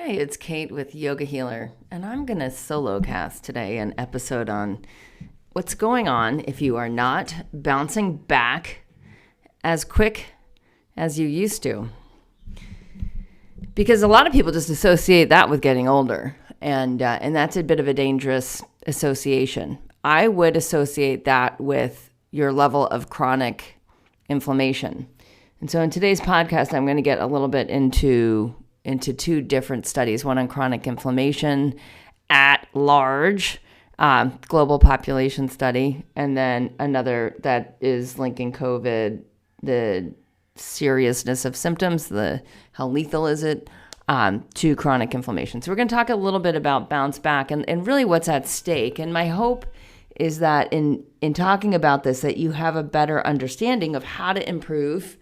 Hey, it's Cate with Yoga Healer, and I'm going to solo cast today an episode on what's going on if you are not bouncing back as quick as you used to. Because a lot of people just associate that with getting older, and that's a bit of a dangerous association. I would associate that with your level of chronic inflammation. And so in today's podcast, I'm going to get a little bit into two different studies, one on chronic inflammation at large, global population study, and then another that is linking COVID, the seriousness of symptoms, how lethal is it, to chronic inflammation. So we're going to talk a little bit about bounce back and really what's at stake. And my hope is that in talking about this, that you have a better understanding of how to improve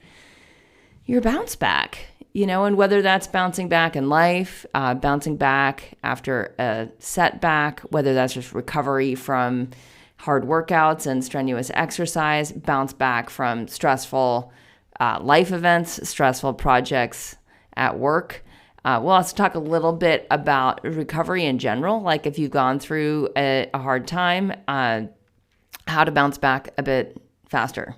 your bounce back. And whether that's bouncing back in life, bouncing back after a setback, whether that's just recovery from hard workouts and strenuous exercise, bounce back from stressful life events, stressful projects at work. We'll also talk a little bit about recovery in general, like if you've gone through a hard time, how to bounce back a bit faster.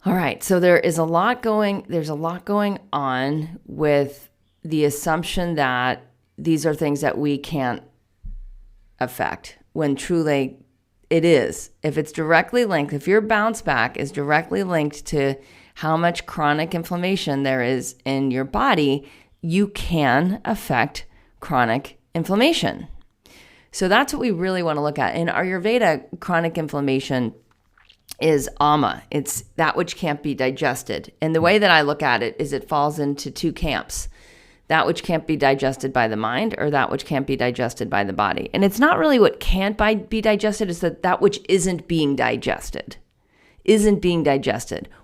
All right, so there's a lot going on with the assumption that these are things that we can't affect, when truly it is. If it's directly linked, if your bounce back is directly linked to how much chronic inflammation there is in your body, you can affect chronic inflammation. So that's what we really want to look at. In Ayurveda, chronic inflammation is Amma. It's that which can't be digested. And the way that I look at it is it falls into two camps: that which can't be digested by the mind, or that which can't be digested by the body. And it's not really what can't be digested, it's that which isn't being digested.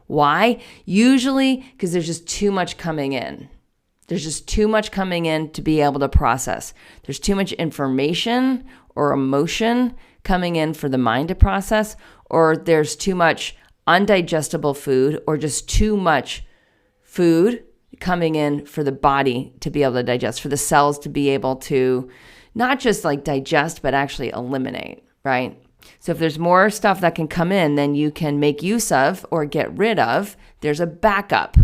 Why? Usually because there's just too much coming in. There's just too much coming in to be able to process. There's too much information or emotion coming in for the mind to process, or there's too much undigestible food, or just too much food coming in for the body to be able to digest, for the cells to be able to not just like digest, but actually eliminate, right? So if there's more stuff that can come in than you can make use of or get rid of, there's a backup.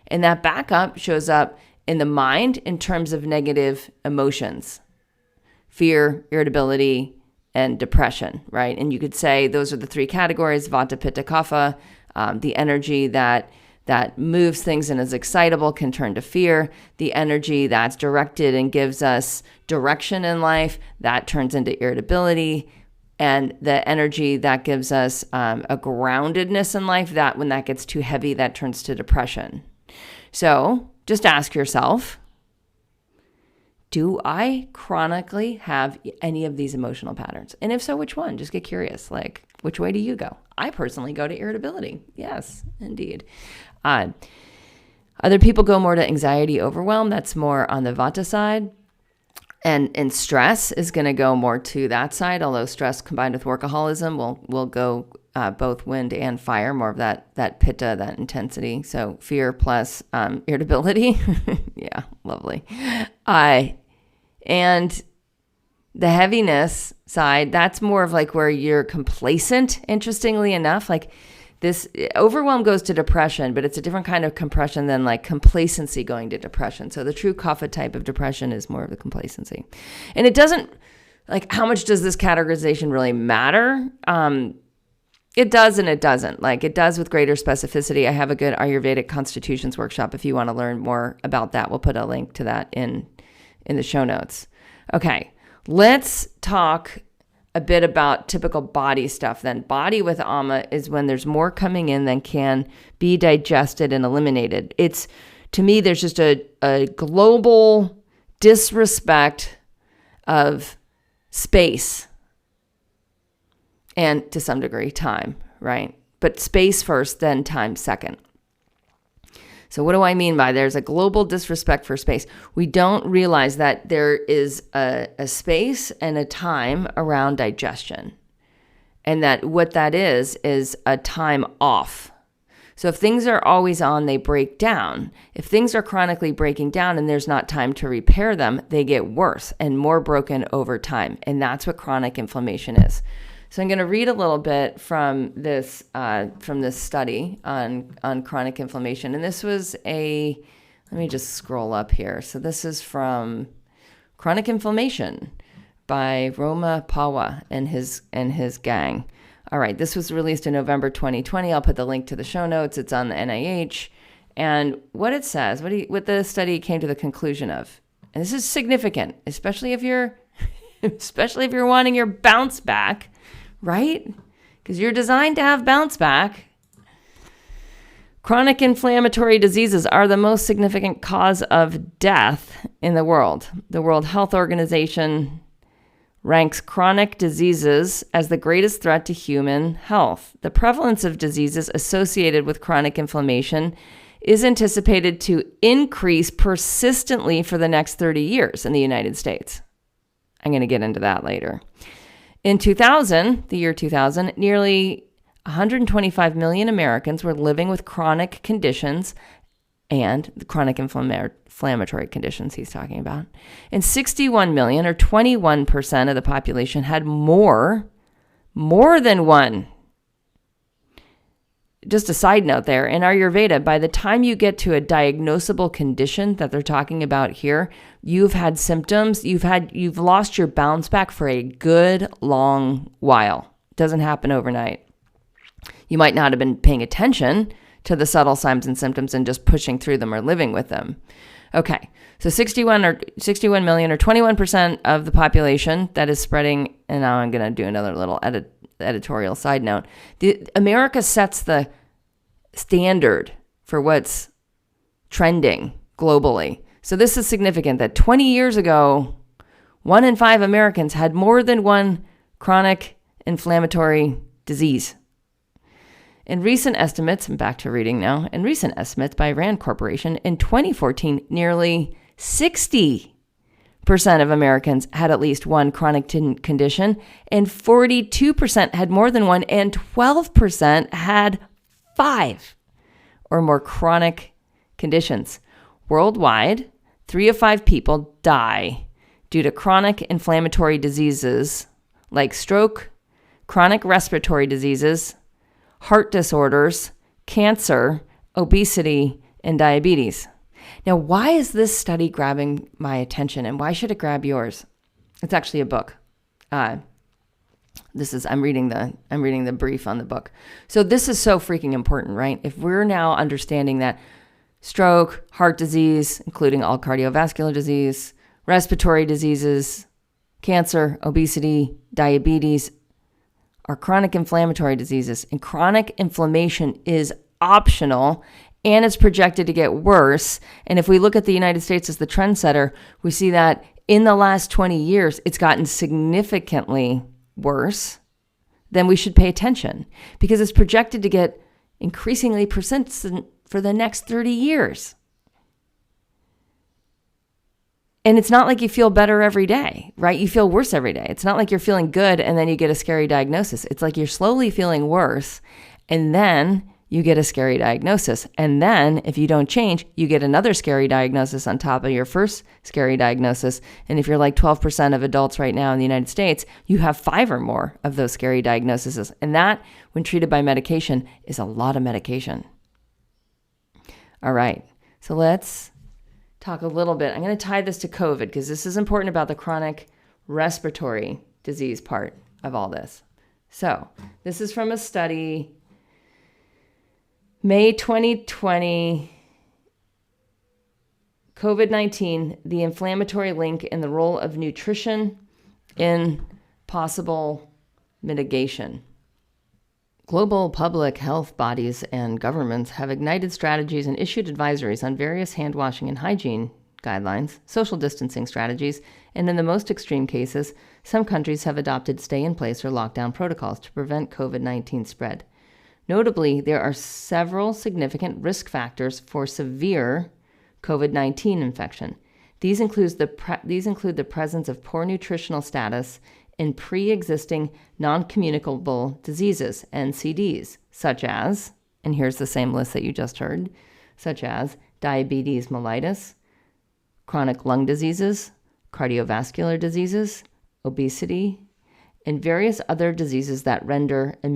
And that backup shows up in the mind in terms of negative emotions: fear, irritability, and depression, right? And you could say those are the three categories: Vata, Pitta, Kapha. The energy that moves things and is excitable can turn to fear. The energy that's directed and gives us direction in life, that turns into irritability. And the energy that gives us a groundedness in life, that when that gets too heavy, that turns to depression. So just ask yourself, do I chronically have any of these emotional patterns? And if so, which one? Just get curious. Like, which way do you go? I personally go to irritability. Yes, indeed. Other people go more to anxiety, overwhelm. That's more on the Vata side. And stress is going to go more to that side, although stress combined with workaholism will go both wind and fire, more of that Pitta, that intensity. So fear plus irritability. Yeah, lovely. And the heaviness side, that's more of like where you're complacent, interestingly enough. Like this overwhelm goes to depression, but it's a different kind of compression than like complacency going to depression. So the true Kapha type of depression is more of the complacency. And it doesn't, like, how much does this categorization really matter? It does and it doesn't. Like, it does with greater specificity. I have a good Ayurvedic constitutions workshop. If you want to learn more about that, we'll put a link to that in the show notes. Okay, let's talk a bit about typical body stuff then. Body with Amma is when there's more coming in than can be digested and eliminated. It's, to me, there's just a global disrespect of space and, to some degree, time, right? But space first, then time second. So what do I mean by there's a global disrespect for space? We don't realize that there is a space and a time around digestion. And that what that is a time off. So if things are always on, they break down. If things are chronically breaking down and there's not time to repair them, they get worse and more broken over time. And that's what chronic inflammation is. So I'm going to read a little bit from this study on chronic inflammation. And this was let me just scroll up here. So this is from Chronic Inflammation by Roma Pawa and his gang. All right, this was released in November 2020. I'll put the link to the show notes. It's on the NIH. And what it says, what the study came to the conclusion of, and this is significant, especially if you're wanting your bounce back, right? Because you're designed to have bounce back. Chronic inflammatory diseases are the most significant cause of death in the world. The World Health Organization ranks chronic diseases as the greatest threat to human health. The prevalence of diseases associated with chronic inflammation is anticipated to increase persistently for the next 30 years in the United States. I'm going to get into that later. In 2000, the year 2000, nearly 125 million Americans were living with chronic conditions and the chronic inflammatory conditions he's talking about. And 61 million, or 21% of the population, had more than one. Just a side note there, in Ayurveda, by the time you get to a diagnosable condition that they're talking about here, you've had symptoms, you've lost your bounce back for a good long while. It doesn't happen overnight. You might not have been paying attention to the subtle signs and symptoms and just pushing through them or living with them. Okay, so 61 million, or 21% of the population that is spreading, and now I'm going to do another little editorial side note. America sets the standard for what's trending globally. So this is significant that 20 years ago, 1 in 5 Americans had more than one chronic inflammatory disease. In recent estimates, I'm back to reading now, in recent estimates by Rand Corporation, in 2014, nearly 60% of Americans had at least one chronic condition, and 42% had more than one, and 12% had 5 or more chronic conditions. Worldwide, 3 of 5 people die due to chronic inflammatory diseases like stroke, chronic respiratory diseases, heart disorders, cancer, obesity, and diabetes. Now, why is this study grabbing my attention, and why should it grab yours? It's actually a book. I'm reading the brief on the book. So this is so freaking important, right? If we're now understanding that stroke, heart disease, including all cardiovascular disease, respiratory diseases, cancer, obesity, diabetes, are chronic inflammatory diseases, and chronic inflammation is optional and it's projected to get worse. And if we look at the United States as the trendsetter, we see that in the last 20 years, it's gotten significantly worse. Then we should pay attention because it's projected to get increasingly persistent for the next 30 years. And it's not like you feel better every day, right? You feel worse every day. It's not like you're feeling good and then you get a scary diagnosis. It's like you're slowly feeling worse and then you get a scary diagnosis. And then if you don't change, you get another scary diagnosis on top of your first scary diagnosis. And if you're like 12% of adults right now in the United States, you have 5 or more of those scary diagnoses. And that, when treated by medication, is a lot of medication. All right, so let's talk a little bit. I'm going to tie this to COVID because this is important about the chronic respiratory disease part of all this. So this is from a study, May 2020, COVID-19, the inflammatory link and the role of nutrition in possible mitigation. Global public health bodies and governments have ignited strategies and issued advisories on various hand washing and hygiene guidelines, social distancing strategies, and in the most extreme cases, some countries have adopted stay-in-place or lockdown protocols to prevent COVID-19 spread. Notably, there are several significant risk factors for severe COVID-19 infection. These include the presence of poor nutritional status in pre-existing non-communicable diseases, NCDs, such as And here's the same list that you just heard, such as diabetes mellitus, chronic lung diseases, cardiovascular diseases, obesity, and various other diseases that render the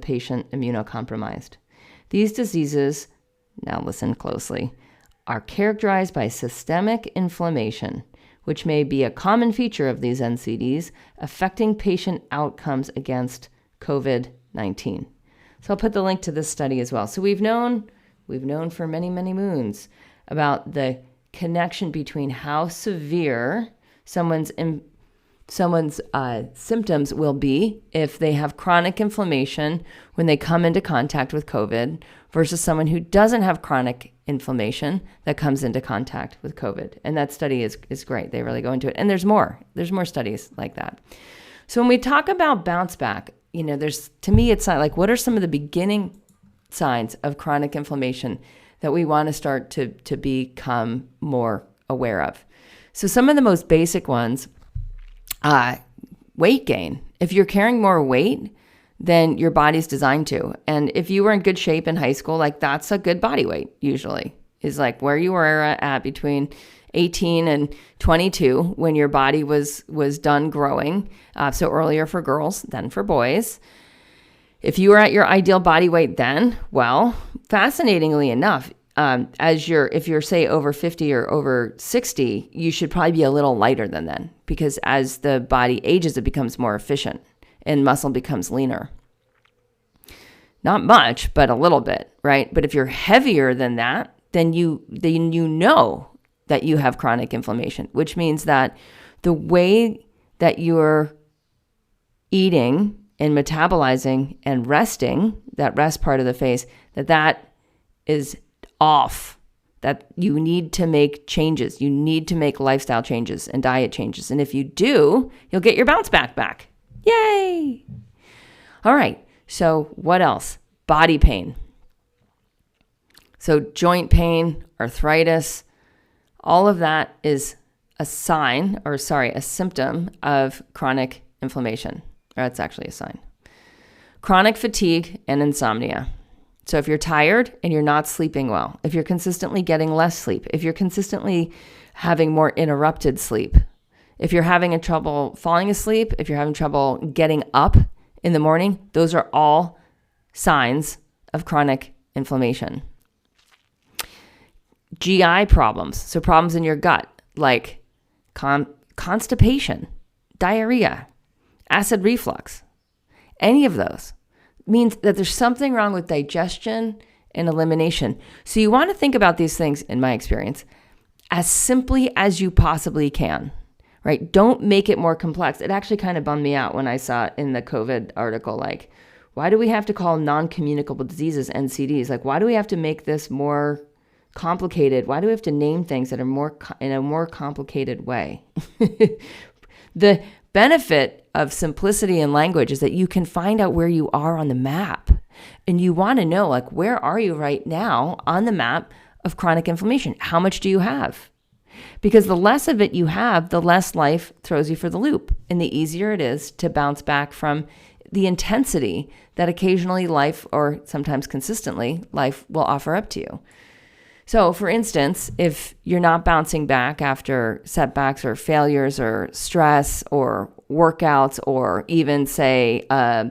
patient immunocompromised. These diseases, now listen closely, are characterized by systemic inflammation, which may be a common feature of these NCDs, affecting patient outcomes against COVID-19. So I'll put the link to this study as well. So we've known for many, many moons about the connection between how severe someone's symptoms will be if they have chronic inflammation when they come into contact with COVID versus someone who doesn't have chronic inflammation that comes into contact with COVID. And that study is great. They really go into it. And there's more studies like that. So when we talk about bounce back, to me, it's not like, what are some of the beginning signs of chronic inflammation that we want to start to become more aware of? So some of the most basic ones, weight gain. If you're carrying more weight than your body's designed to, and if you were in good shape in high school, like that's a good body weight usually, is like where you were at between 18 and 22 when your body was done growing. So earlier for girls than for boys. If you were at your ideal body weight then, well, fascinatingly enough, if you're say over 50 or over 60, you should probably be a little lighter than then, because as the body ages, it becomes more efficient and muscle becomes leaner. Not much, but a little bit, right? But if you're heavier than that, then you know that you have chronic inflammation, which means that the way that you're eating and metabolizing and resting, that rest part of the phase, that is off, that you need to make changes. You need to make lifestyle changes and diet changes. And if you do, you'll get your bounce back. Yay! All right. So what else? Body pain. So joint pain, arthritis, all of that is a symptom of chronic inflammation. Or it's actually a sign. Chronic fatigue and insomnia. So if you're tired and you're not sleeping well, if you're consistently getting less sleep, if you're consistently having more interrupted sleep, if you're having trouble falling asleep, if you're having trouble getting up in the morning, those are all signs of chronic inflammation. GI problems, so problems in your gut, like constipation, diarrhea, acid reflux, any of those means that there's something wrong with digestion and elimination. So you want to think about these things, in my experience, as simply as you possibly can, right? Don't make it more complex. It actually kind of bummed me out when I saw in the COVID article, like, why do we have to call non-communicable diseases NCDs? Like, why do we have to make this more complicated? Why do we have to name things that are in a more complicated way? The benefit of simplicity in language is that you can find out where you are on the map. And you want to know, like, where are you right now on the map of chronic inflammation? How much do you have? Because the less of it you have, the less life throws you for the loop. And the easier it is to bounce back from the intensity that occasionally life, or sometimes consistently, life will offer up to you. So, for instance, if you're not bouncing back after setbacks or failures or stress or workouts, or even, say, a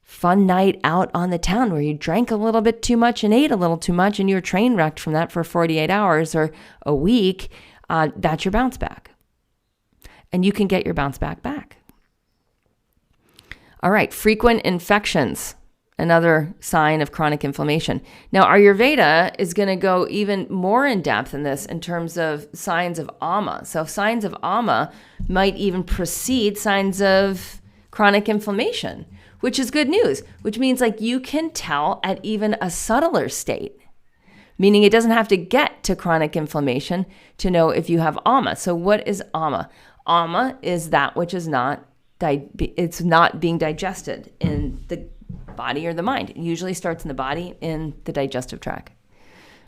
fun night out on the town where you drank a little bit too much and ate a little too much and you were train wrecked from that for 48 hours or a week, that's your bounce back. And you can get your bounce back. All right, frequent infections. Another sign of chronic inflammation. Now, Ayurveda is going to go even more in depth in this in terms of signs of Amma. So signs of Amma might even precede signs of chronic inflammation, which is good news, which means like you can tell at even a subtler state, meaning it doesn't have to get to chronic inflammation to know if you have Amma. So what is Amma? Amma is that which is not being digested in the body or the mind. It usually starts in the body, in the digestive tract.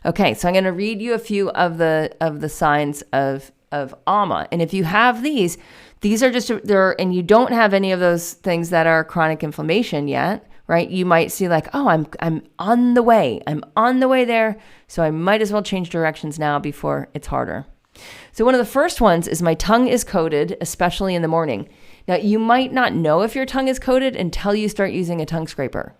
Okay, so I'm going to read you a few of the signs of Amma. And if you have these are just there, and you don't have any of those things that are chronic inflammation yet, right? You might see like, oh, I'm on the way. I'm on the way there. So I might as well change directions now before it's harder. So one of the first ones is my tongue is coated, especially in the morning. Now, you might not know if your tongue is coated until you start using a tongue scraper.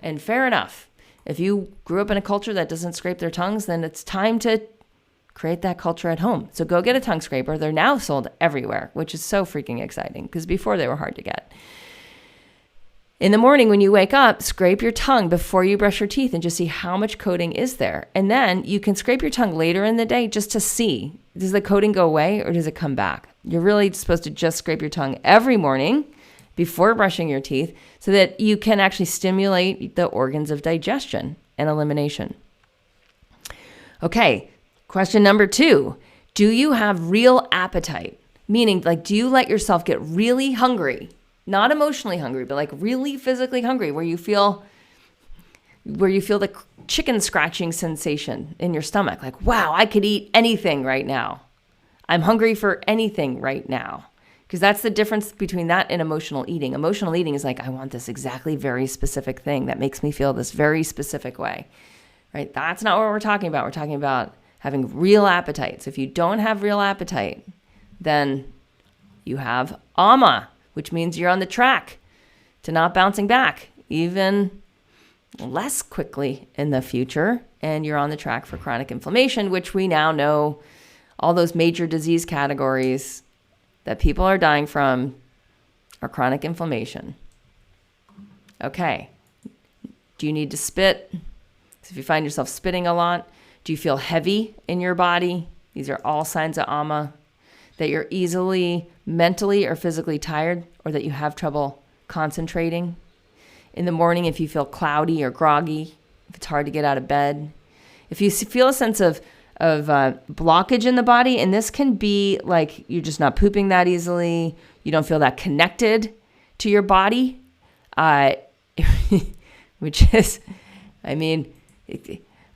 And fair enough. If you grew up in a culture that doesn't scrape their tongues, then it's time to create that culture at home. So go get a tongue scraper. They're now sold everywhere, which is so freaking exciting because before they were hard to get. In the morning when you wake up, scrape your tongue before you brush your teeth and just see how much coating is there. And then you can scrape your tongue later in the day just to see, does the coating go away or does it come back? You're really supposed to just scrape your tongue every morning before brushing your teeth so that you can actually stimulate the organs of digestion and elimination. Okay, question number 2. Do you have real appetite? Meaning, like, do you let yourself get really hungry? Not emotionally hungry, but like really physically hungry, where you feel the chicken scratching sensation in your stomach. Like, wow, I could eat anything right now. I'm hungry for anything right now. Because that's the difference between that and emotional eating. Emotional eating is like, I want this exactly very specific thing that makes me feel this very specific way, right? That's not what we're talking about. We're talking about having real appetite. So if you don't have real appetite, then you have Amma, which means you're on the track to not bouncing back even less quickly in the future. And you're on the track for chronic inflammation, which we now know all those major disease categories that people are dying from are chronic inflammation. Okay. Do you need to spit? So if you find yourself spitting a lot, do you feel heavy in your body? These are all signs of Amma. That you're easily mentally or physically tired, or that you have trouble concentrating. In the morning, if you feel cloudy or groggy, if it's hard to get out of bed. If you feel a sense of blockage in the body, and this can be like you're just not pooping that easily, you don't feel that connected to your body, which is, I mean,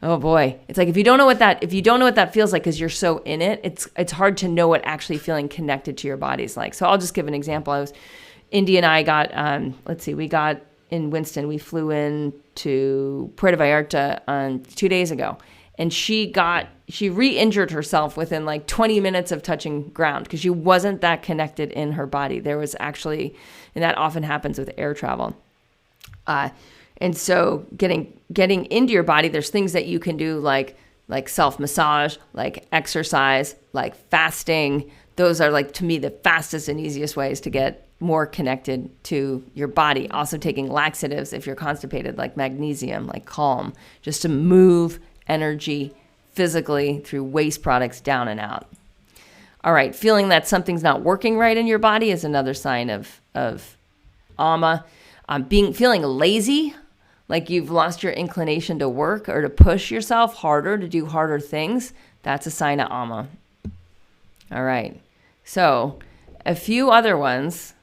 oh boy, it's like if you don't know what that feels like because you're so in it, it's hard to know what actually feeling connected to your body is like. So I'll just give an example. Indy and I got, we got in Winston, we flew in to Puerto Vallarta 2 days ago. And she re-injured herself within like 20 minutes of touching ground because she wasn't that connected in her body. There was actually, and that often happens with air travel. And so getting into your body, there's things that you can do like self-massage, like exercise, like fasting. Those are like, to me, the fastest and easiest ways to get more connected to your body. Also taking laxatives if you're constipated, like magnesium, like Calm, just to move energy physically through waste products down and out. All right, feeling that something's not working right in your body is another sign of Amma. Feeling lazy, like you've lost your inclination to work or to push yourself harder, to do harder things, that's a sign of Amma. All right, so a few other ones.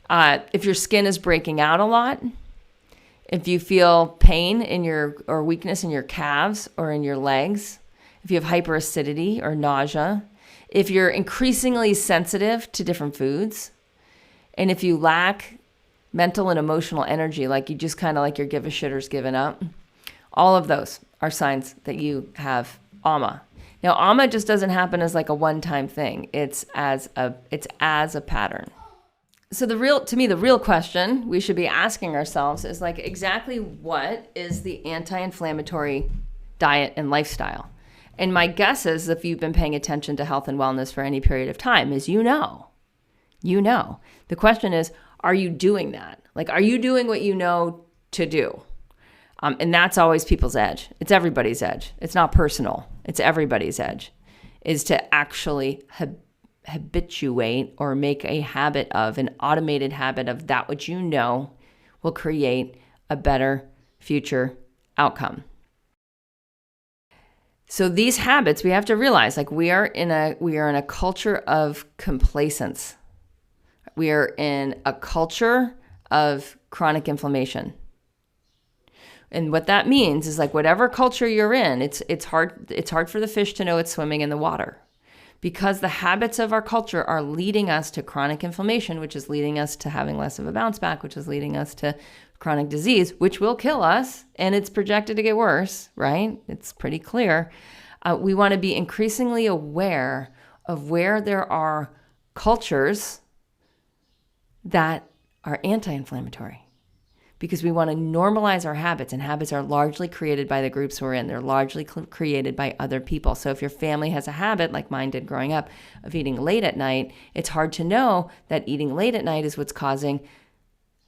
If your skin is breaking out a lot, if you feel pain or weakness in your calves or in your legs, if you have hyperacidity or nausea, if you're increasingly sensitive to different foods, and if you lack mental and emotional energy, like you just kind of like your give a shitter's given up, all of those are signs that you have Amma. Now, Amma just doesn't happen as like a one-time thing. It's as a pattern. So the real question we should be asking ourselves is like, exactly what is the anti-inflammatory diet and lifestyle? And my guess is, if you've been paying attention to health and wellness for any period of time, is you know. The question is, are you doing that? Like, are you doing what you know to do? And that's always people's edge. It's everybody's edge. It's not personal. It's everybody's edge, is to actually habituate or make a habit of, an automated habit of that which you know will create a better future outcome. So these habits, we have to realize, like, we are in a culture of complacence. We are in a culture of chronic inflammation. And what that means is, like, whatever culture you're in, it's hard for the fish to know it's swimming in the water, because the habits of our culture are leading us to chronic inflammation, which is leading us to having less of a bounce back, which is leading us to chronic disease, which will kill us, and it's projected to get worse, right? It's pretty clear. We want to be increasingly aware of where there are cultures that are anti-inflammatory, because we want to normalize our habits, and habits are largely created by the groups we're in. They're largely created by other people. So if your family has a habit, like mine did growing up, of eating late at night, it's hard to know that eating late at night is what's causing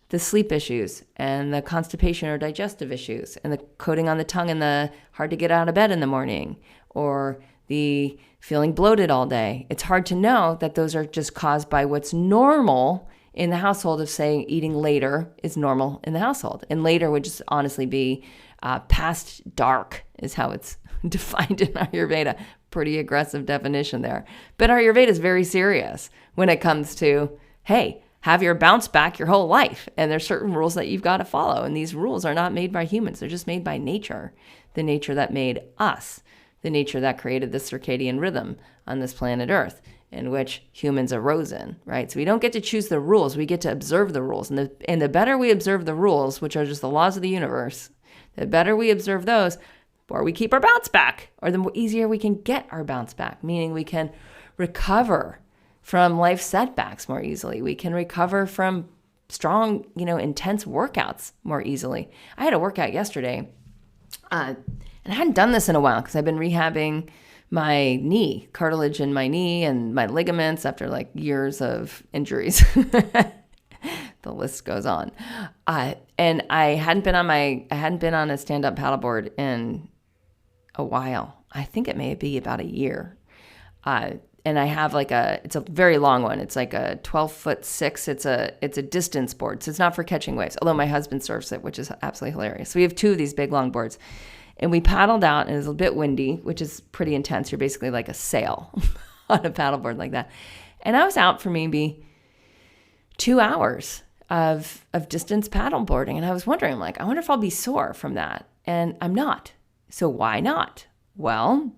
the sleep issues and the constipation or digestive issues and the coating on the tongue and the hard to get out of bed in the morning, or the feeling bloated all day. It's hard to know that those are just caused by what's normal in the household, of saying eating later is normal in the household. And later would just honestly be past dark is how it's defined in Ayurveda. Pretty aggressive definition there. But Ayurveda is very serious when it comes to, hey, have your bounce back your whole life. And there's certain rules that you've got to follow. And these rules are not made by humans. They're just made by nature, the nature that made us, the nature that created the circadian rhythm on this planet Earth, in which humans arose in, right? So we don't get to choose the rules. We get to observe the rules. And the better we observe the rules, which are just the laws of the universe, the better we observe those, the more we keep our bounce back, or the easier we can get our bounce back, meaning we can recover from life setbacks more easily. We can recover from strong, intense workouts more easily. I had a workout yesterday, and I hadn't done this in a while because I've been rehabbing my knee, cartilage in my knee and my ligaments after like years of injuries. The list goes on. And I hadn't been on a stand-up paddleboard in a while. I think it may be about a year. And I have it's a very long one. It's like a 12'6". It's a distance board. So it's not for catching waves, although my husband surfs it, which is absolutely hilarious. So we have two of these big long boards. And we paddled out, and it was a bit windy, which is pretty intense. You're basically like a sail on a paddleboard like that. And I was out for maybe 2 hours of distance paddleboarding. And I was wondering, I wonder if I'll be sore from that. And I'm not. So why not? Well,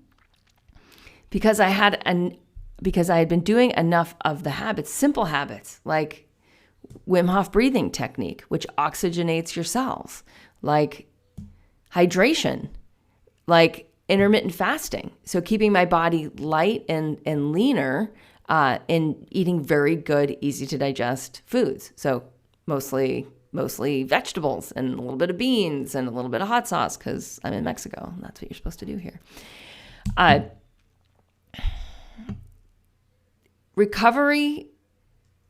because I had been doing enough of the habits, simple habits, like Wim Hof breathing technique, which oxygenates your cells, like hydration, like intermittent fasting. So keeping my body light and leaner, and eating very good, easy to digest foods. So mostly vegetables and a little bit of beans and a little bit of hot sauce, because I'm in Mexico. And that's what you're supposed to do here. Recovery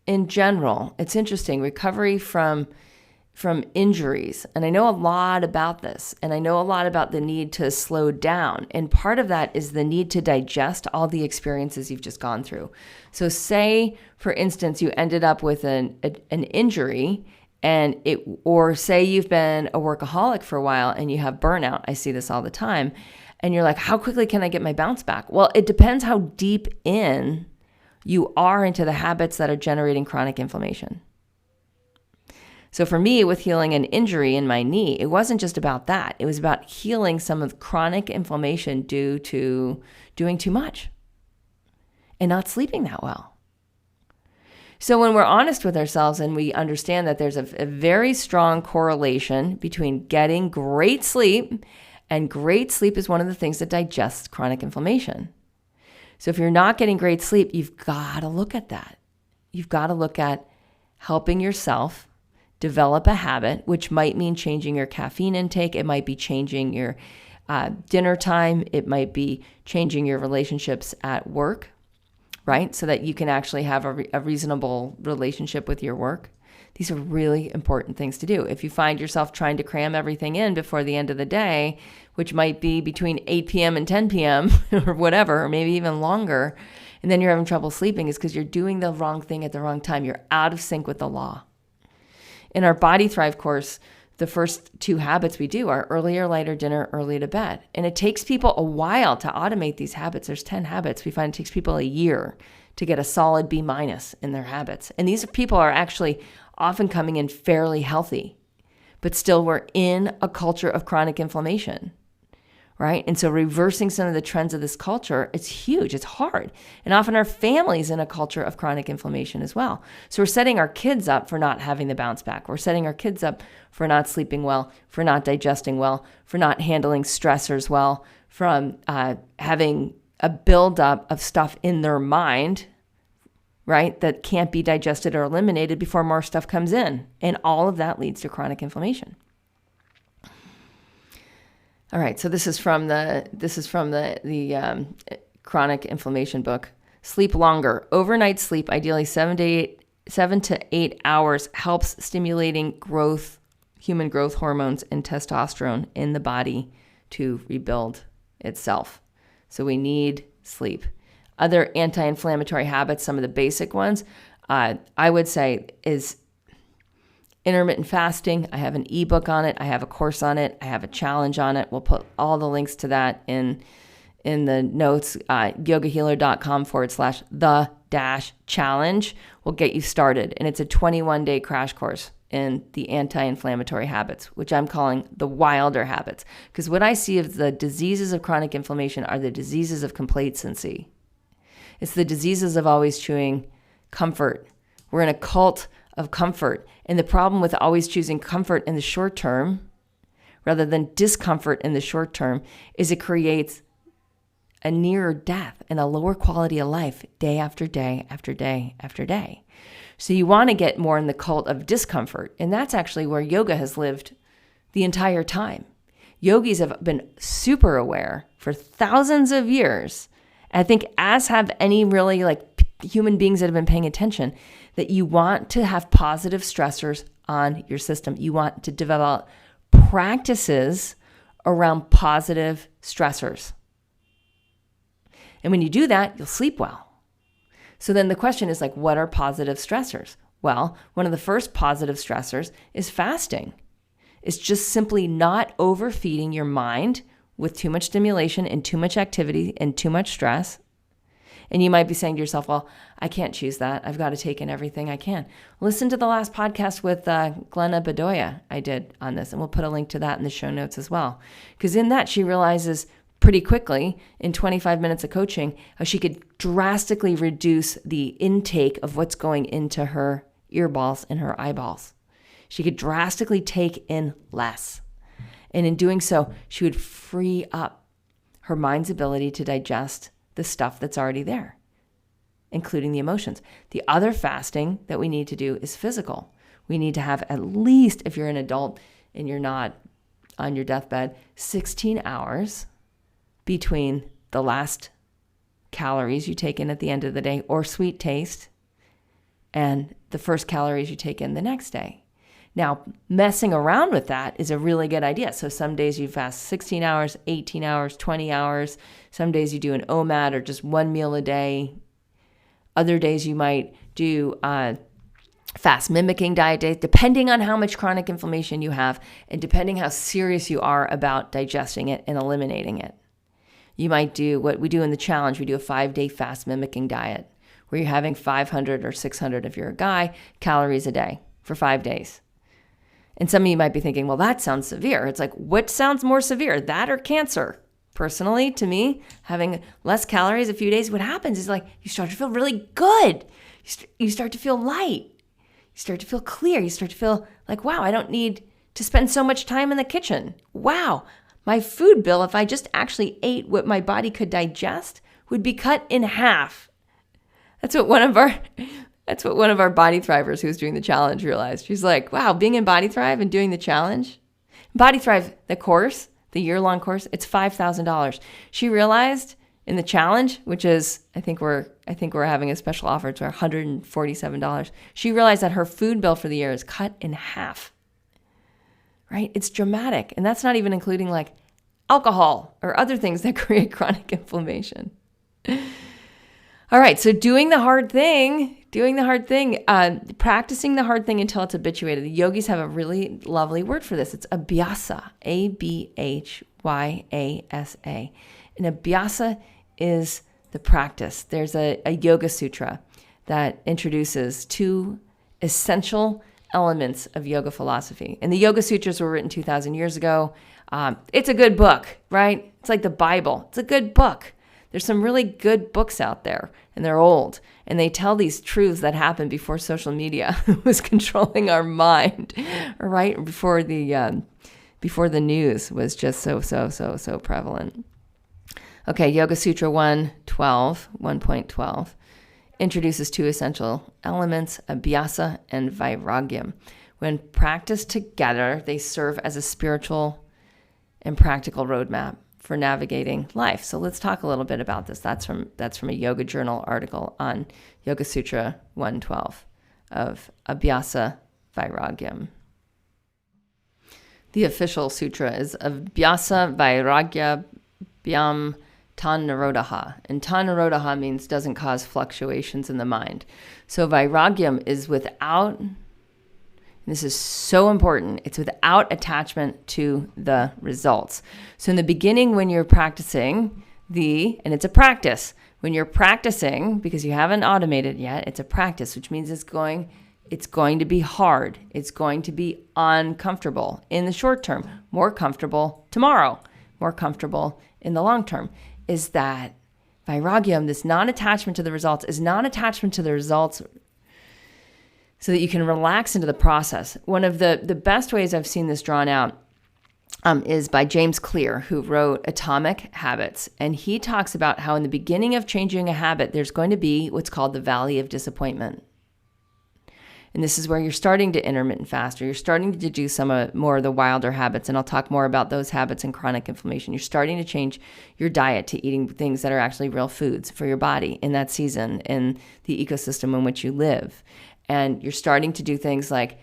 in general, it's interesting. Recovery from injuries. And I know a lot about this, and I know a lot about the need to slow down. And part of that is the need to digest all the experiences you've just gone through. So say, for instance, you ended up with an injury, or say you've been a workaholic for a while and you have burnout. I see this all the time. And you're like, how quickly can I get my bounce back? Well, it depends how deep in you are into the habits that are generating chronic inflammation. So for me, with healing an injury in my knee, it wasn't just about that. It was about healing some of the chronic inflammation due to doing too much and not sleeping that well. So when we're honest with ourselves and we understand that there's a very strong correlation between getting great sleep, and great sleep is one of the things that digests chronic inflammation. So if you're not getting great sleep, you've got to look at that. You've got to look at helping yourself develop a habit, which might mean changing your caffeine intake. It might be changing your dinner time. It might be changing your relationships at work, right? So that you can actually have a reasonable relationship with your work. These are really important things to do. If you find yourself trying to cram everything in before the end of the day, which might be between 8 p.m. and 10 p.m. or whatever, or maybe even longer, and then you're having trouble sleeping, is because you're doing the wrong thing at the wrong time. You're out of sync with the law. In our Body Thrive course, the first 2 habits we do are early or lighter dinner, early to bed. And it takes people a while to automate these habits. There's 10 habits. We find it takes people a year to get a solid B- in their habits. And these people are actually often coming in fairly healthy, but still we're in a culture of chronic inflammation, right? And so reversing some of the trends of this culture, it's huge, it's hard. And often our family's in a culture of chronic inflammation as well. So we're setting our kids up for not having the bounce back. We're setting our kids up for not sleeping well, for not digesting well, for not handling stressors well, from having a buildup of stuff in their mind, right, that can't be digested or eliminated before more stuff comes in. And all of that leads to chronic inflammation. All right, so this is from the chronic inflammation book. Sleep longer. Overnight sleep, ideally 7 to 8 hours, helps stimulating human growth hormones and testosterone in the body to rebuild itself. So we need sleep. Other anti-inflammatory habits, some of the basic ones, I would say is intermittent fasting. I have an ebook on it. I have a course on it. I have a challenge on it. We'll put all the links to that in the notes. yogahealer.com/the-challenge will get you started. And it's a 21-day crash course in the anti-inflammatory habits, which I'm calling the wilder habits. Because what I see of the diseases of chronic inflammation are the diseases of complacency. It's the diseases of always choosing comfort. We're in a cult of comfort. And the problem with always choosing comfort in the short term, rather than discomfort in the short term, is it creates a nearer death and a lower quality of life day after day after day after day. So you want to get more in the cult of discomfort. And that's actually where yoga has lived the entire time. Yogis have been super aware for thousands of years. I think as have any really human beings that have been paying attention, that you want to have positive stressors on your system. You want to develop practices around positive stressors. And when you do that, you'll sleep well. So then the question is what are positive stressors? Well, one of the first positive stressors is fasting. It's just simply not overfeeding your mind with too much stimulation and too much activity and too much stress. And you might be saying to yourself, well, I can't choose that. I've got to take in everything I can. Listen to the last podcast with Glenna Bedoya I did on this, and we'll put a link to that in the show notes as well. Because in that, she realizes pretty quickly in 25 minutes of coaching how she could drastically reduce the intake of what's going into her earballs and her eyeballs. She could drastically take in less. And in doing so, she would free up her mind's ability to digest the stuff that's already there, including the emotions. The other fasting that we need to do is physical. We need to have at least, if you're an adult and you're not on your deathbed, 16 hours between the last calories you take in at the end of the day or sweet taste and the first calories you take in the next day. Now, messing around with that is a really good idea. So some days you fast 16 hours, 18 hours, 20 hours. Some days you do an OMAD or just one meal a day. Other days you might do fast mimicking diet days, depending on how much chronic inflammation you have and depending how serious you are about digesting it and eliminating it. You might do what we do in the challenge. We do a 5-day fast mimicking diet where you're having 500 or 600 if you're a guy, calories a day for 5 days. And some of you might be thinking, well, that sounds severe. It's what sounds more severe, that or cancer? Personally, to me, having less calories a few days, what happens is you start to feel really good. You start to feel light. You start to feel clear. You start to feel wow, I don't need to spend so much time in the kitchen. Wow, my food bill, if I just actually ate what my body could digest, would be cut in half. That's what one of our Body Thrivers who was doing the challenge realized. She's like, wow, being in Body Thrive and doing the challenge. Body Thrive, the course, the year-long course, it's $5,000. She realized in the challenge, which is, I think we're having a special offer to $147. She realized that her food bill for the year is cut in half. Right? It's dramatic. And that's not even including alcohol or other things that create chronic inflammation. All right, so doing the hard thing, practicing the hard thing until it's habituated. The yogis have a really lovely word for this. It's abhyasa, A-B-H-Y-A-S-A. And abhyasa is the practice. There's a yoga sutra that introduces 2 essential elements of yoga philosophy. And the Yoga Sutras were written 2,000 years ago. It's a good book, right? It's like the Bible. It's a good book. There's some really good books out there, and they're old, and they tell these truths that happened before social media was controlling our mind, right? Before the news was just so prevalent. Okay, Yoga Sutra 1.12 introduces two essential elements, abhyasa and vairagyam. When practiced together, they serve as a spiritual and practical roadmap for navigating life. So let's talk a little bit about this. That's from a Yoga Journal article on Yoga Sutra 1.12 of abhyasa vairagyam. The official sutra is abhyasa vairagya bhyam tan nirodha. And tan nirodha means doesn't cause fluctuations in the mind. So vairagyam is without, and this is so important, it's without attachment to the results. So in the beginning, when you're practicing and it's a practice, when you're practicing, because you haven't automated yet, it's a practice, which means it's going to be hard. It's going to be uncomfortable in the short term, more comfortable tomorrow, more comfortable in the long term. Is that vairagyam, this non-attachment to the results, is non-attachment to the results so that you can relax into the process. One of the best ways I've seen this drawn out is by James Clear, who wrote Atomic Habits. And he talks about how in the beginning of changing a habit, there's going to be what's called the valley of disappointment. And this is where you're starting to intermittent fast, or you're starting to do some more of the wilder habits. And I'll talk more about those habits and chronic inflammation. You're starting to change your diet to eating things that are actually real foods for your body in that season, in the ecosystem in which you live. And you're starting to do things like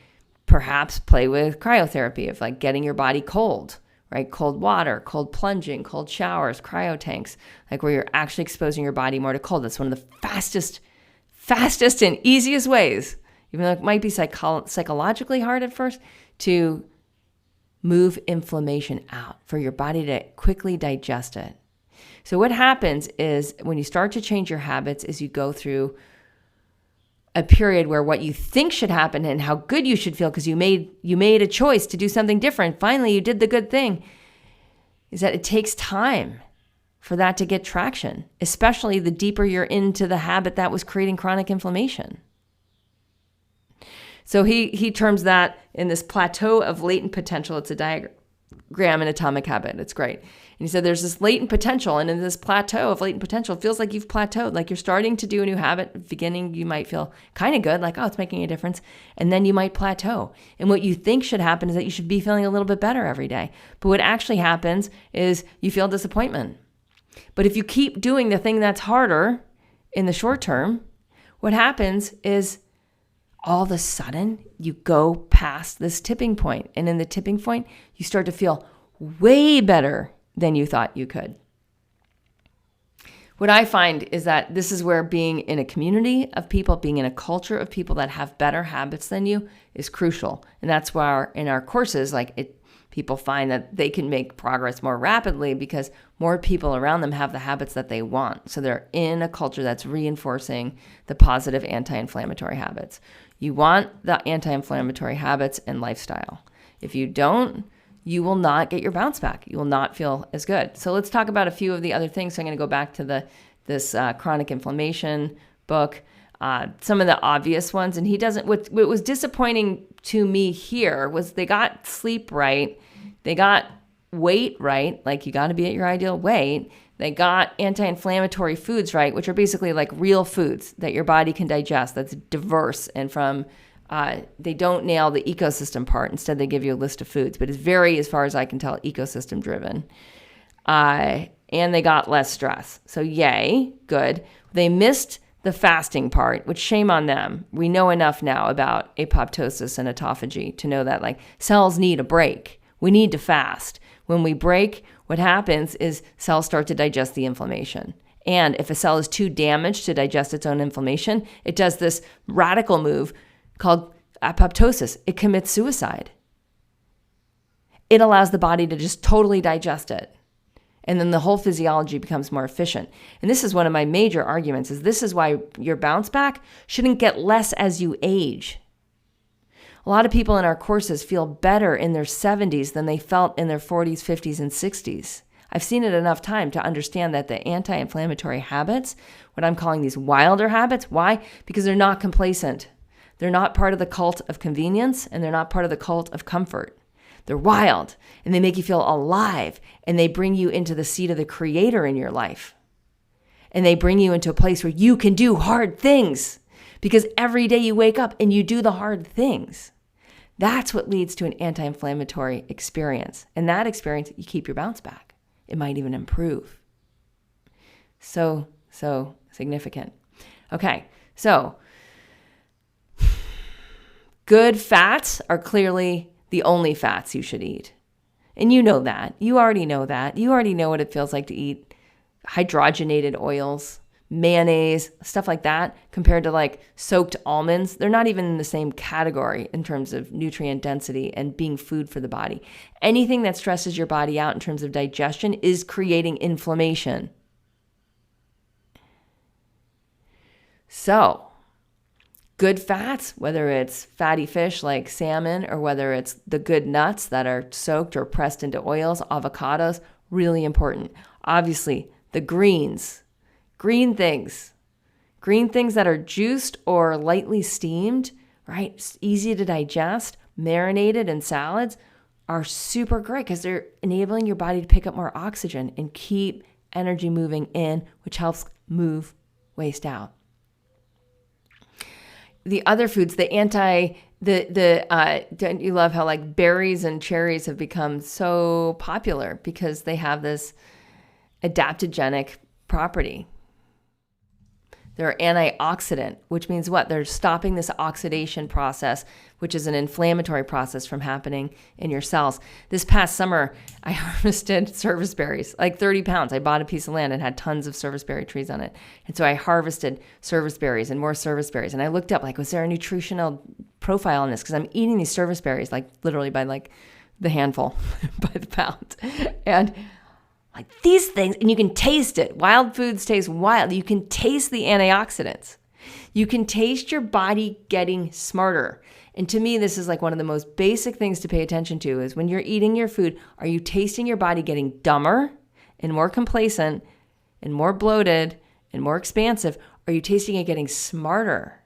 perhaps play with cryotherapy, of like getting your body cold, right? Cold water, cold plunging, cold showers, cryo tanks, like where you're actually exposing your body more to cold. That's one of the fastest and easiest ways, even though it might be psychologically hard at first, to move inflammation out, for your body to quickly digest it. So what happens is when you start to change your habits is you go through a period where what you think should happen and how good you should feel because you made a choice to do something different. Finally, you did the good thing. Is that it takes time for that to get traction, especially the deeper you're into the habit that was creating chronic inflammation. So he terms that in this plateau of latent potential. It's a diagram in Atomic Habit. It's great. And he said there's this latent potential, and in this plateau of latent potential, it feels like you've plateaued, like you're starting to do a new habit. At the beginning, you might feel kind of good, like, oh, it's making a difference. And then you might plateau. And what you think should happen is that you should be feeling a little bit better every day. But what actually happens is you feel disappointment. But if you keep doing the thing that's harder in the short term, what happens is all of a sudden you go past this tipping point. And in the tipping point, you start to feel way better than you thought you could. What I find is that this is where being in a community of people, being in a culture of people that have better habits than you is crucial. And that's why in our courses, people find that they can make progress more rapidly because more people around them have the habits that they want. So they're in a culture that's reinforcing the positive anti-inflammatory habits. You want the anti-inflammatory habits and lifestyle. If you don't, you will not get your bounce back. You will not feel as good. So let's talk about a few of the other things. So I'm going to go back to this chronic inflammation book, some of the obvious ones. And he doesn't, what was disappointing to me here was they got sleep right. They got weight right. Like you got to be at your ideal weight. They got anti-inflammatory foods right, which are basically like real foods that your body can digest, that's diverse and from they don't nail the ecosystem part. Instead, they give you a list of foods, but it's very, as far as I can tell, ecosystem driven. And they got less stress. So yay, good. They missed the fasting part, which shame on them. We know enough now about apoptosis and autophagy to know that cells need a break. We need to fast. When we break, what happens is cells start to digest the inflammation. And if a cell is too damaged to digest its own inflammation, it does this radical move called apoptosis. It commits suicide. It allows the body to just totally digest it. And then the whole physiology becomes more efficient. And this is one of my major arguments, is this is why your bounce back shouldn't get less as you age. A lot of people in our courses feel better in their 70s than they felt in their 40s, 50s, and 60s. I've seen it enough time to understand that the anti-inflammatory habits, what I'm calling these wilder habits, why? Because they're not complacent. They're not part of the cult of convenience, and they're not part of the cult of comfort. They're wild, and they make you feel alive, and they bring you into the seat of the creator in your life. And they bring you into a place where you can do hard things, because every day you wake up and you do the hard things. That's what leads to an anti-inflammatory experience. And that experience, you keep your bounce back. It might even improve. So significant. Okay, so good fats are clearly the only fats you should eat. And you know that. You already know that. You already know what it feels like to eat hydrogenated oils, mayonnaise, stuff like that, compared to like soaked almonds. They're not even in the same category in terms of nutrient density and being food for the body. Anything that stresses your body out in terms of digestion is creating inflammation. So, good fats, whether it's fatty fish like salmon or whether it's the good nuts that are soaked or pressed into oils, avocados, really important. Obviously, the greens, green things that are juiced or lightly steamed, right? It's easy to digest, marinated in salads are super great because they're enabling your body to pick up more oxygen and keep energy moving in, which helps move waste out. The other foods, don't you love how like berries and cherries have become so popular because they have this adaptogenic property. They're antioxidant, which means what? They're stopping this oxidation process, which is an inflammatory process from happening in your cells. This past summer, I harvested service berries, like 30 pounds. I bought a piece of land and had tons of service berry trees on it. And so I harvested service berries and more service berries. And I looked up, like, was there a nutritional profile on this? Because I'm eating these service berries, like literally by like the handful, by the pound. And like these things, and you can taste it. Wild foods taste wild. You can taste the antioxidants. You can taste your body getting smarter. And to me, this is like one of the most basic things to pay attention to is when you're eating your food, are you tasting your body getting dumber and more complacent and more bloated and more expansive? Are you tasting it getting smarter?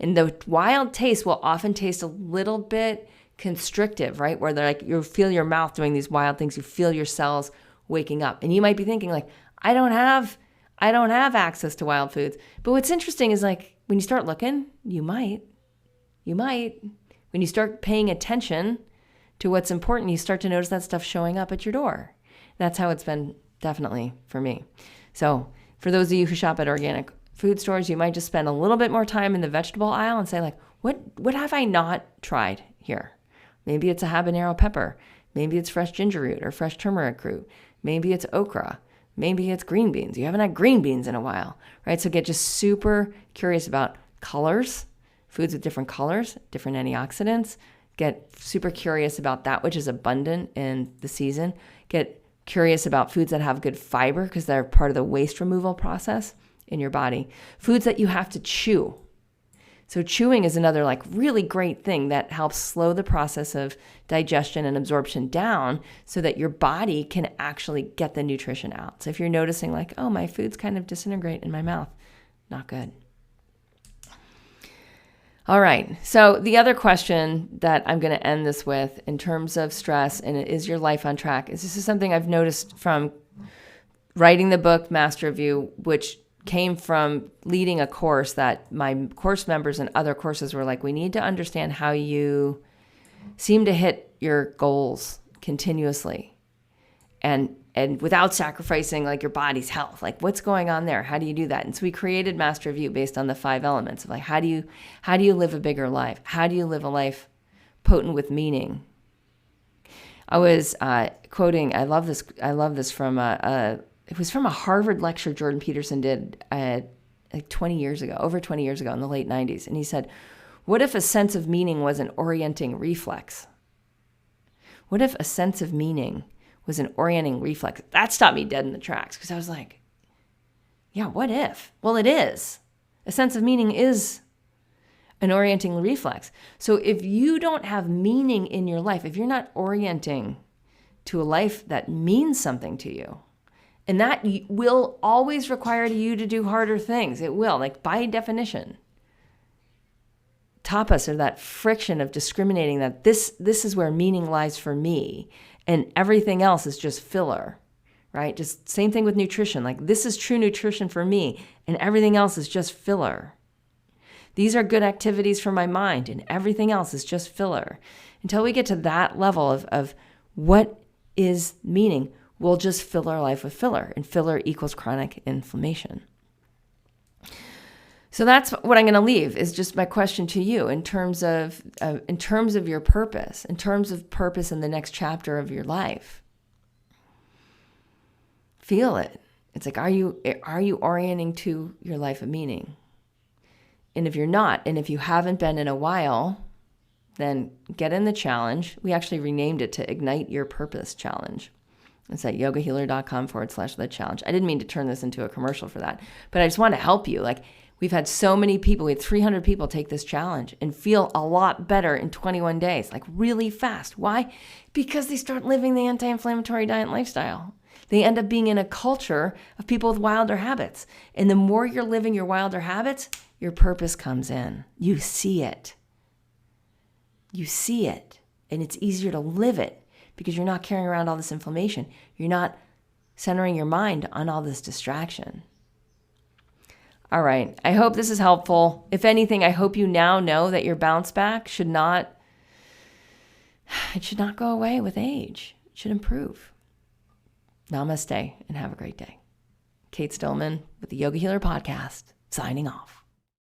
And the wild taste will often taste a little bit constrictive, right? Where they're like, you feel your mouth doing these wild things. You feel your cells waking up. And you might be thinking like, I don't have access to wild foods. But what's interesting is like, when you start looking, you might, when you start paying attention to what's important, you start to notice that stuff showing up at your door. That's how it's been definitely for me. So for those of you who shop at organic food stores, you might just spend a little bit more time in the vegetable aisle and say like, what have I not tried here? Maybe it's a habanero pepper. Maybe it's fresh ginger root or fresh turmeric root. Maybe it's okra. Maybe it's green beans. You haven't had green beans in a while, right? So get just super curious about colors, foods with different colors, different antioxidants. Get super curious about that which is abundant in the season. Get curious about foods that have good fiber because they're part of the waste removal process in your body. Foods that you have to chew. So chewing is another like really great thing that helps slow the process of digestion and absorption down so that your body can actually get the nutrition out. So if you're noticing like, oh, my food's kind of disintegrate in my mouth, not good. All right. So the other question that I'm going to end this with in terms of stress and is your life on track is this is something I've noticed from writing the book Master of You, which came from leading a course that my course members and other courses were like, we need to understand how you seem to hit your goals continuously and without sacrificing like your body's health. Like what's going on there? How do you do that? And so we created Master of You based on the 5 elements of like, how do you live a bigger life? How do you live a life potent with meaning? I was quoting, I love this from it was from a Harvard lecture Jordan Peterson did like 20 years ago, over 20 years ago in the late 90s. And he said, what if a sense of meaning was an orienting reflex? What if a sense of meaning was an orienting reflex? That stopped me dead in the tracks because I was like, yeah, what if? Well, it is. A sense of meaning is an orienting reflex. So if you don't have meaning in your life, if you're not orienting to a life that means something to you. And that will always require you to do harder things. It will, like by definition. Tapas are that friction of discriminating that this is where meaning lies for me and everything else is just filler, right? Just same thing with nutrition. Like this is true nutrition for me and everything else is just filler. These are good activities for my mind and everything else is just filler. Until we get to that level of what is meaning, we'll just fill our life with filler, and filler equals chronic inflammation. So that's what I'm going to leave is just my question to you in terms of your purpose, in terms of purpose in the next chapter of your life. Feel it. It's like, are you orienting to your life of meaning? And if you're not, and if you haven't been in a while, then get in the challenge. We actually renamed it to Ignite Your Purpose Challenge. It's at yogahealer.com/the challenge. I didn't mean to turn this into a commercial for that, but I just want to help you. Like we've had so many people, we had 300 people take this challenge and feel a lot better in 21 days, like really fast. Why? Because they start living the anti-inflammatory diet and lifestyle. They end up being in a culture of people with wilder habits. And the more you're living your wilder habits, your purpose comes in. You see it. You see it. And it's easier to live it. Because you're not carrying around all this inflammation. You're not centering your mind on all this distraction. All right. I hope this is helpful. If anything, I hope you now know that your bounce back should not go away with age. It should improve. Namaste and have a great day. Cate Stillman with the Yoga Healer Podcast, signing off.